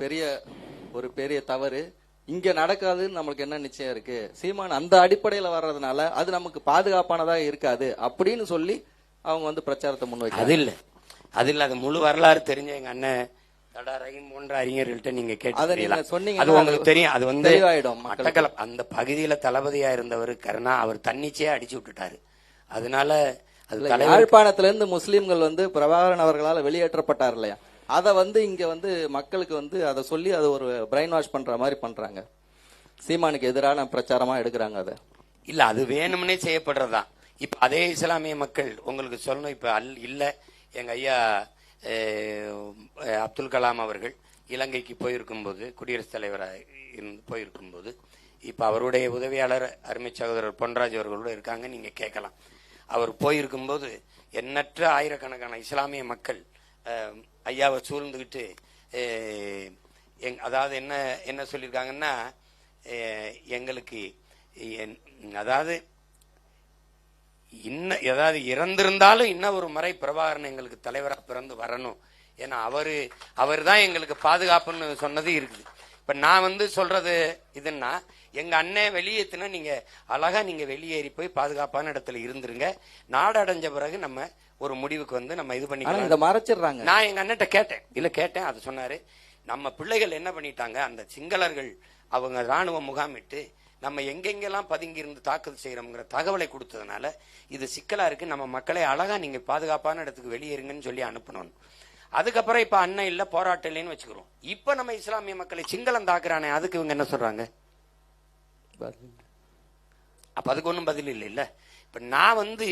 பெரிய தவறு இங்க நடக்காதுன்னு நம்மளுக்கு என்ன நிச்சயம் இருக்கு? சீமான் அந்த அடிப்படையில வர்றதுனால அது நமக்கு பாதுகாப்பானதா இருக்காது அப்படின்னு சொல்லி அவங்க வந்து பிரச்சாரத்தை முன்வைக்க. அது இல்ல அது முழு வரலாறு தெரிஞ்ச எங்க அண்ணன் தடாரகின் போன்ற அறிஞர்கள்ட்ட நீங்க கேட்டு சொன்னீங்க, அது உங்களுக்கு தெரியும். அது வந்து மட்டக்களப்பு அந்த பகுதியில தளபதியா இருந்தவர் கருணா, அவர் தன்னிச்சையா அடிச்சு விட்டுட்டாரு. அதனால யாழ்ப்பாணத்துல இருந்து முஸ்லீம்கள் வந்து பிரபாகரன் அவர்களால் வெளியேற்றப்பட்டார் இல்லையா, அத வந்து இங்க வந்து மக்களுக்கு வந்து அதை சொல்லி அதை ஒரு பிரெயின் வாஷ் பண்ற மாதிரி பண்றாங்க. சீமானுக்கு எதிரான பிரச்சாரமா எடுக்கிறாங்க. அதை இல்ல, அது வேணும்னே செய்யப்படுறதுதான். இப்ப அதே இஸ்லாமிய மக்கள் உங்களுக்கு சொல்லணும், இப்ப இல்ல எங்க ஐயா அப்துல் கலாம் அவர்கள் இலங்கைக்கு போயிருக்கும் போது, குடியரசுத் தலைவராக போயிருக்கும் போது, இப்ப அவருடைய உதவியாளர் அருமை சகோதரர் பொன்ராஜ் அவர்களோட இருக்காங்க, நீங்க கேட்கலாம். அவர் போயிருக்கும் போது எண்ணற்ற ஆயிரக்கணக்கான இஸ்லாமிய மக்கள் ஐயாவை சூழ்ந்துகிட்டு அதாவது என்ன சொல்லியிருக்காங்கன்னா, எங்களுக்கு அதாவது இறந்திருந்தாலும் இன்னும் ஒரு முறை பிரபாகரன் எங்களுக்கு தலைவரா பிறந்து வரணும், ஏன்னா அவர் தான் எங்களுக்கு பாதுகாப்புன்னு சொன்னது இருக்குது. இப்ப நான் வந்து சொல்றது இதுன்னா, எங்க அண்ணன் வெளியேற்றினா நீங்க அழகா நீங்க வெளியேறி போய் பாதுகாப்பான இடத்துல இருந்துருங்க, நாடு அடைஞ்ச பிறகு நம்ம ஒரு முடிவுக்கு வந்து நம்ம இது பண்ணிக்கலாம் மறைச்சிடுறாங்க. நான் எங்க அண்ணன்ட்ட கேட்டேன், அது சொன்னாரு, நம்ம பிள்ளைகள் என்ன பண்ணிட்டாங்க, அந்த சிங்களர்கள் அவங்க ராணுவ முகாமிட்டு நம்ம எங்கெங்கெல்லாம் பதுங்கி இருந்து தாக்குதல் செய்யறோம்ங்கிற தகவலை கொடுத்ததுனால இது சிக்கலா இருக்கு, நம்ம மக்களை அழகா நீங்க பாதுகாப்பான இடத்துக்கு வெளியேறுங்கன்னு சொல்லி அனுப்பணும். அதுக்கப்புறம் இப்ப அண்ணன் இல்ல போராட்டம் இல்லைன்னு வச்சுக்கிறோம். இப்ப நம்ம இஸ்லாமிய மக்களை சிங்களம் தாக்குறானே, அதுக்கு இவங்க என்ன சொல்றாங்க? அப்ப அதுக்கு ஒன்றும் பதில் இல்லை. இல்ல இப்ப நான் வந்து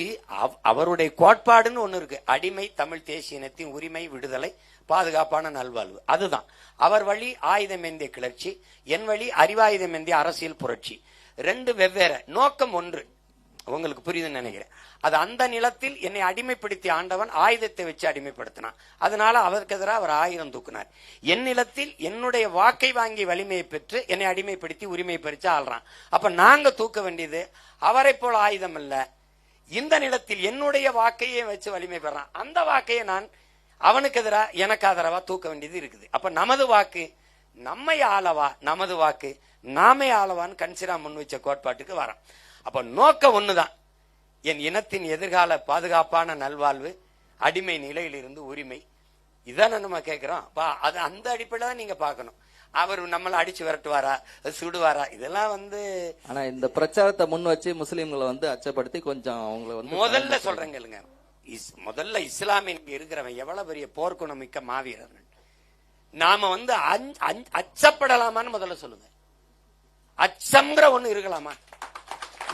அவருடைய கோட்பாடுன்னு ஒண்ணு இருக்கு, அடிமை தமிழ் தேசிய இனத்தின் உரிமை, விடுதலை, பாதுகாப்பான நல்வாழ்வு. அதுதான் அவர் வழி ஆயுதம் ஏந்திய கிளர்ச்சி, என் வழி அறிவாயுதம் ஏந்திய அரசியல் புரட்சி. ரெண்டு வெவ்வேறு நோக்கம் ஒன்று. உங்களுக்கு புரியுதுன்னு நினைக்கிறேன். அது அந்த நிலத்தில் என்னை அடிமைப்படுத்தி ஆண்டவன் ஆயுதத்தை வச்சு அடிமைப்படுத்தினான். அதனால அவருக்கு எதிராக அவர் ஆயுதம் தூக்குனார். என் நிலத்தில் என்னுடைய வாக்கை வாங்கி வலிமையை பெற்று என்னை அடிமைப்படுத்தி உரிமை பறிச்சு ஆள்றான். அப்ப நாங்க தூக்க வேண்டியது அவரை போல ஆயுதம் இல்ல, இந்த நிலத்தில் என்னுடைய வாக்கையே வச்சு வலிமை பெறான். அந்த வாக்கையை நான் அவனுக்கு எதிராக எனக்கு ஆதரவா தூக்க வேண்டியது இருக்குது. அப்ப நமது வாக்கு நம்மை ஆளவா, நமது வாக்கு நாமே ஆளவான்னு கன்சிரா முன் வச்ச கோட்பாட்டுக்கு வரான். அப்ப நோக்கம் ஒண்ணுதான், என் இனத்தின் எதிர்கால பாதுகாப்பான நல்வாழ்வு, அடிமை நிலையிலிருந்து உரிமை. இதான நம்ம கேட்கிறோம். அது அந்த அடிப்படையில தான் நீங்க பார்க்கணும். அவர் நம்மளை அடிச்சு விரட்டுவாரா, சுடுவாரா, இதெல்லாம் ஆனா இந்த பிரச்சாரத்தை முன் வச்சு முஸ்லீம்களை அச்சப்படுத்தி கொஞ்சம் அவங்களை முதல்ல சொல்றேங்க இல்லைங்க, முதல்ல இஸ்லாமின் இருக்கிறவன் எவ்வளவு பெரிய போர்க்குணம் மிக்க மாவீரர்கள். நாம அச்சப்படலாமான்னு முதல்ல சொல்லுங்க. அச்சம்ங்கிற ஒண்ணு இருக்கலாமா?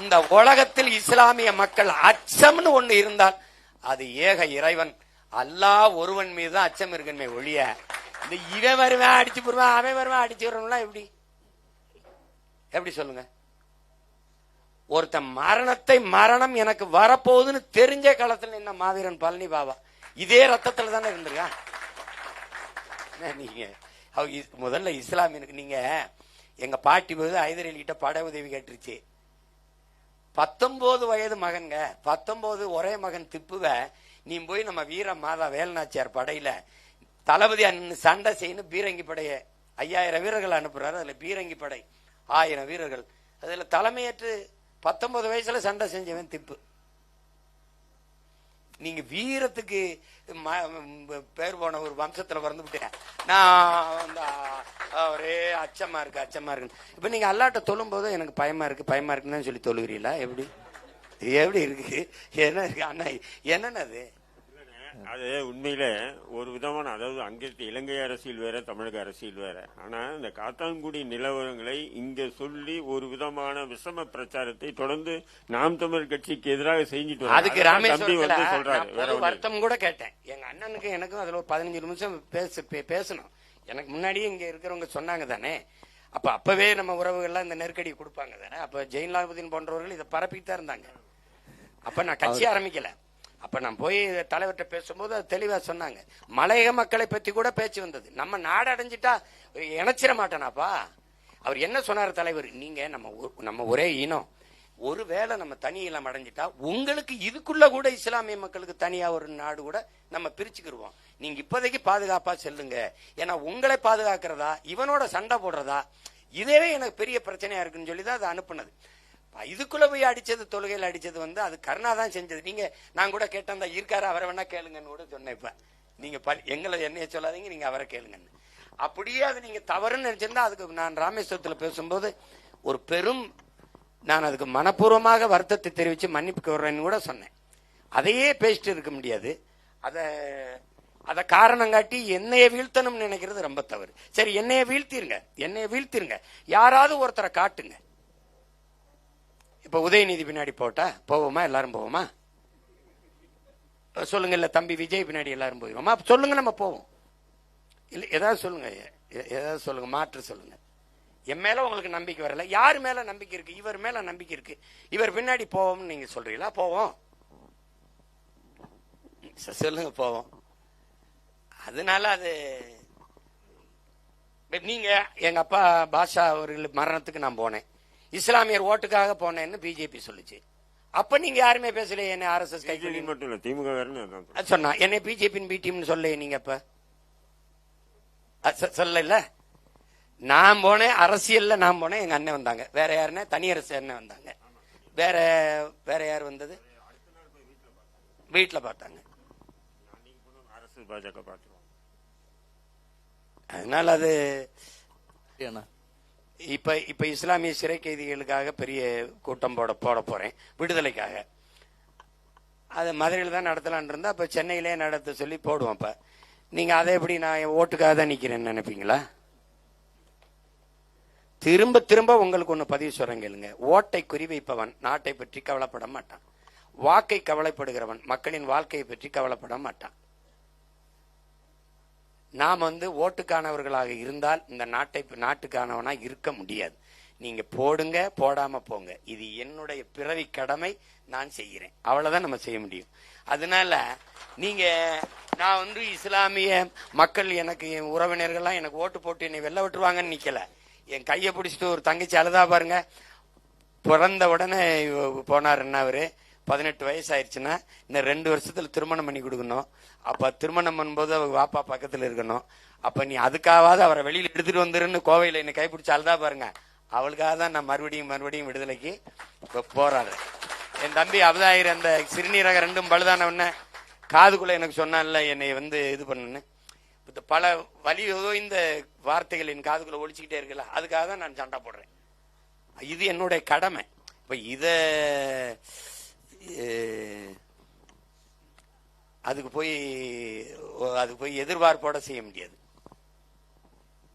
இந்த உலகத்தில் இஸ்லாமிய மக்கள் அச்சம்னு ஒண்ணு இருந்தால் அது ஏக இறைவன் அல்லாஹ் ஒருவன் மீது தான் அச்சம் இருக்கணுமே ஒழிய இந்த இவன் வருவேன் அடிச்சு போடுவான், அவன் வருவான் அடிச்சு வருவான்லாம் எப்படி சொல்லுங்க? ஒருத்தன் மரணம் எனக்கு வரப்போகுதுன்னு தெரிஞ்ச காலத்துல என்ன மாவீரன் பழனி பாபா இதே ரத்தத்துல தானே இருந்திருக்கான். நீங்க முதல்ல இஸ்லாமியனுக்கு நீங்க எங்க பாட்டி போது ஹைதர் அலிகிட்ட பட உதவி கேட்டுருச்சு. 19 வயது மகன்க, 19 ஒரே மகன் திப்புவ நீ போய் நம்ம வீர மாதா வேலுநாச்சியார் படையில தளபதி சண்டை செய்யணும். பீரங்கி படைய 5000 வீரர்கள் அனுப்புறாரு. அதுல பீரங்கி படை 1000 வீரர்கள். அதுல தலைமையேற்று 19 வயசுல சண்டை செஞ்சவன் திப்பு. நீங்க வீரத்துக்கு பேர் போன ஒரு வம்சத்துல பிறந்துவிட்டேன் நான் ஒரே அச்சமா இருக்கு. இப்ப நீங்க அல்லாட்ட தொழும் போது எனக்கு பயமா இருக்குன்னு சொல்லி தொழுகிறீங்களா? எப்படி இருக்கு? என்ன இருக்கு அண்ணா? என்னன்னு அது உண்மையில ஒரு விதமான, அதாவது அங்கே இலங்கை அரசியல் வேற, தமிழக அரசியல் வேற. ஆனா இந்த காத்தான்குடி நிலவரங்களை இங்க சொல்லி ஒரு விதமான விஷம பிரச்சாரத்தை தொடர்ந்து நாம் தமிழர் கட்சிக்கு எதிராக செஞ்சுட்டு அதுக்கு ராமேஸ்வரத்துல சொல்றாரு. வருத்தம் கூட கேட்டேன் எங்க அண்ணனுக்கு எனக்கும் அதுல ஒரு 15 நிமிஷம் பேசணும். எனக்கு முன்னாடியே இங்க இருக்கிறவங்க சொன்னாங்க தானே. அப்பவே நம்ம உறவுகள்லாம் இந்த நெருக்கடி கொடுப்பாங்க தானே. அப்ப ஜெயின்லாபுதீன் போன்றவர்கள் இதை பரப்பிட்டு தான் இருந்தாங்க. அப்ப நான் கட்சி ஆரம்பிக்கல. அப்ப நான் போய் தலைவர்கிட்ட பேசும்போது அது தெளிவா சொன்னாங்க. மலையக மக்களை பத்தி கூட பேச்சு வந்தது. நம்ம நாடு அடைஞ்சிட்டா இணைச்சிட மாட்டானாப்பா. அவர் என்ன சொன்னார் தலைவர், நீங்க நம்ம ஒரே இனம், ஒருவேளை நம்ம தனி இனம் அடைஞ்சிட்டா உங்களுக்கு இதுக்குள்ள கூட இஸ்லாமிய மக்களுக்கு தனியா ஒரு நாடு கூட நம்ம பிரிச்சுக்கிடுவோம். நீங்க இப்போதைக்கு பாதுகாப்பா செல்லுங்க. ஏன்னா உங்களை பாதுகாக்கிறதா இவனோட சண்டை போடுறதா இதே எனக்கு பெரிய பிரச்சனையா இருக்குன்னு சொல்லிதான் அதை அனுப்புனது. இதுக்குள்ள போய் அடிச்சது, தொழுகையில் அடிச்சது அது கருணா தான் செஞ்சது. நீங்க நான் கூட கேட்டேன், இருக்காரு அவரை வேணா கேளுங்கன்னு கூட சொன்னேன். இப்ப நீங்க என்னைய சொல்லாதீங்க, நீங்க அவரை கேளுங்கன்னு. அப்படியே அது நீங்க தவறுன்னு நினைச்சிருந்தா அதுக்கு நான் ராமேஸ்வரத்துல பேசும்போது ஒரு பெரும், நான் அதுக்கு மனப்பூர்வமாக வருத்தத்தை தெரிவிச்சு மன்னிப்பு கோர்றேன்னு கூட சொன்னேன். அதையே பேசிட்டு இருக்க முடியாது. அத காரணம் காட்டி என்னைய வீழ்த்தணும்னு நினைக்கிறது ரொம்ப தவறு. சரி, என்னைய வீழ்த்திருங்க, யாராவது ஒருத்தரை காட்டுங்க. இப்ப உதயநிதி பின்னாடி போவோமா? எல்லாரும் போவோமா? சொல்லுங்க. இல்ல தம்பி விஜய் பின்னாடி எல்லாரும் போயிடுவோமா? சொல்லுங்க, நம்ம போவோம். இல்ல ஏதாவது சொல்லுங்க, மாற்று சொல்லுங்க. என் மேல உங்களுக்கு நம்பிக்கை வரல, யாரு மேல நம்பிக்கை இருக்கு? இவர் மேல நம்பிக்கை இருக்கு, இவர் பின்னாடி போவோம்னு நீங்க சொல்றீங்களா? போவோம், சொல்லுங்க, போவோம். அதனால அது நீங்க எங்க அப்பா பாஷா அவர்கள் மரணத்துக்கு நான் போனேன், இஸ்லாமியர் ஓட்டுக்காக போனேன்னு பிஜேபி சொல்லுச்சு. அப்ப நீங்க யாருமே பேசல. என்ன ஆர்எஸ்எஸ் கைக்கூலி மட்டும் இல்ல, திமுக சொன்னா என்ன பிஜேபி பி டீம்னு சொல்ல நீங்க அப்ப சொல்லல. நான் போனேன், அரசியல்ல நான் போனேன், எங்க அண்ணன் வந்தாங்க. வேற யாருன்னா தனியரசு அண்ணன் வந்தாங்க. வேற யார் வந்தது? வீட்டுல பார்த்தாங்க. அதனால அது இப்ப இஸ்லாமிய சிறை கைதிகளுக்காக பெரிய கூட்டம் போட போறேன், விடுதலைக்காக. அது மதுரையில் தான் நடத்தலான் இருந்தா அப்ப சென்னையிலே நடத்த சொல்லி போடுவோம். இப்ப நீங்க அதை எப்படி நான் ஓட்டுக்காக தான் நிக்கிறேன்னு நினைப்பீங்களா? திரும்ப திரும்ப உங்களுக்கு ஒண்ணு பதிவு சொல்றேன் கேளுங்க. ஓட்டை குறிவைப்பவன் நாட்டை பற்றி கவலைப்பட மாட்டான். வாக்கை கவலைப்படுகிறவன் மக்களின் வாழ்க்கையை பற்றி கவலைப்பட மாட்டான். நாம் ஓட்டுக்கானவர்களாக இருந்தால் இந்த நாட்டுக்கானவனா இருக்க முடியாது. நீங்க போடுங்க, போடாம போங்க, இது என்னுடைய பிறவி கடமை, நான் செய்கிறேன், அவ்வளவுதான் நம்ம செய்ய முடியும். அதனால நீங்க நான் வந்து இஸ்லாமிய மக்கள் எனக்கு என் உறவினர்கள்லாம் எனக்கு ஓட்டு போட்டு என்னை வெல்ல விட்டுருவாங்கன்னு நிக்கல. என் கையை பிடிச்சிட்டு ஒரு தங்கச்சி அழுதா பாருங்க, பிறந்த உடனே போனாருன்னா அவரு 18 வயசு ஆயிடுச்சுன்னா இன்னும் 2 வருஷத்துல திருமணம் பண்ணி கொடுக்கணும். அப்ப திருமணம் பண்ணும்போது அவர் வாப்பா பக்கத்துல இருக்கணும். அப்ப நீ அதுக்காவது அவரை வெளியில எடுத்துட்டு வந்துருன்னு கோவையில என்னை கைப்பிடிச்சு அழுதா பாருங்க, அவளுக்காக தான் நான் மறுபடியும் விடுதலைக்கு போராடுறேன். என் தம்பி அபதாயிரம் அந்த சிறுநீரக 2 பழுதானவன காதுக்குள்ள எனக்கு சொன்னான்ல என்னை வந்து இது பண்ணுன்னு, பல வலி இந்த வார்த்தைகள் என் காதுக்குள்ள ஒழிச்சுக்கிட்டே இருக்குல்ல, அதுக்காக தான் நான் சண்டை போடுறேன். இது என்னுடைய கடமை. இப்ப அதுக்கு போய் எதிர்பார்ப்போட செய்ய முடியாது.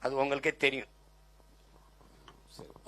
அது உங்களுக்கே தெரியும்.